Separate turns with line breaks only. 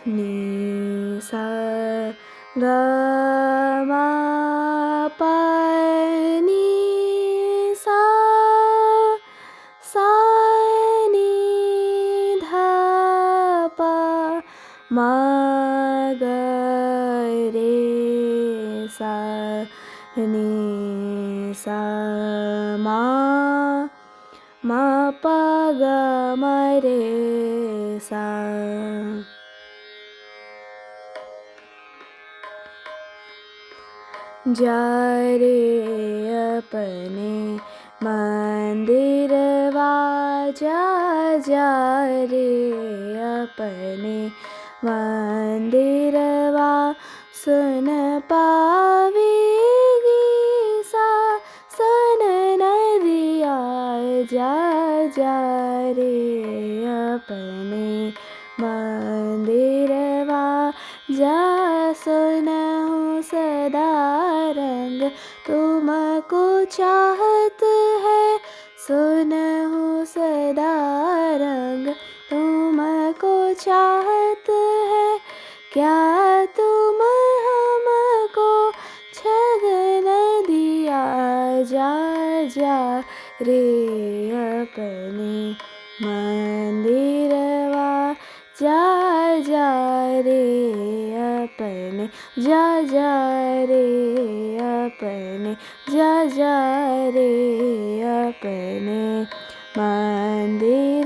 ni sa ga ma pa ni sa sa ni dha pa ma ga re sa ni sa ma pa ga ma re sa. जा रे अपने मंदिरवा जा जा रे अपने मंदिरवा सुन पावेगी सा सन नदिया जा जा रे अपने मंदिरवा जा सुनहु सदा रंग तुमको चाहत है सुनहु सदा रंग तुमको चाहत है क्या तुम हमको छग न दिया जा जा रे अपने मंदिरवा जा जा रे अपने जा जा रे अपने जा जा रे अपने मंदिर